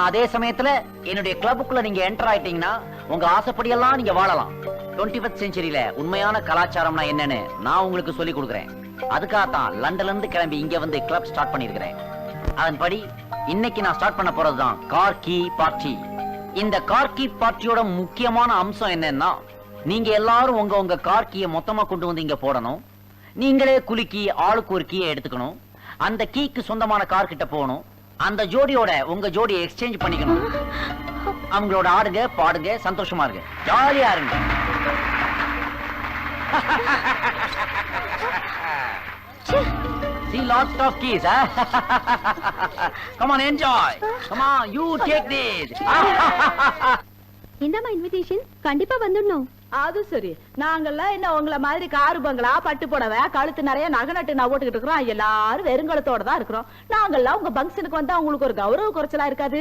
அதே சமயத்துல என்னுடைய கிளப்புக்குள்ள நீங்க என்டர் ஆயிட்டீங்கன்னா உங்க ஆசைப்படி எல்லாம் நீங்க வாழலாம். 21st செஞ்சுரியில உண்மையான கலாச்சாரம்னா என்னன்னு நான் உங்களுக்கு சொல்லி கொடுக்குறேன். அதுக்காகத்தான் லண்டன்ல இருந்து கிளம்பி இங்க வந்து கிளப் ஸ்டார்ட் பண்ணிருக்கிறேன். அதன்படி இன்னைக்கு நான் ஸ்டார்ட் பண்ண போறதுதான் கார் கீ பார்ட்டி. இந்த கார் கீ பார்ட்டியோட முக்கியமான அம்சம் என்னன்னா, நீங்க எல்லாரும் உங்க கார் கீயை மொத்தமா கொண்டு வந்து இங்க போடணும். நீங்களே குலுக்கி ஆளுக்கு ஒரு கீயை எடுத்துக்கணும். அந்த கீக்கு சொந்தமான கார் கிட்ட போகணும். அந்த ஜோடியோட உங்க ஜோடியை எக்ஸ்சேஞ்ச் பண்ணிக்கணும். அவங்களோட ஆடுங்க, பாடுங்க, சந்தோஷமா இருங்க, ஜாலியா இருங்க. See lots of keys, huh? Come on, enjoy. Come on, you take this. இந்தமா இன்விடேஷன் கண்டிப்பா வந்துடணும். அது சரி, நாங்கெல்லாம் என்ன உங்களை மாதிரி காரு பங்களா, பட்டு புடவை, கழுத்து நிறைய நகை நட்டு நான் ஓட்டுக்கிட்டு இருக்கிறோம். எல்லாரும் வெறுங்கலத்தோட தான் இருக்கிறோம். நாங்கெல்லாம் உங்க பங்கனுக்கு வந்தா உங்களுக்கு ஒரு கௌரவ குறைச்சலா இருக்காது?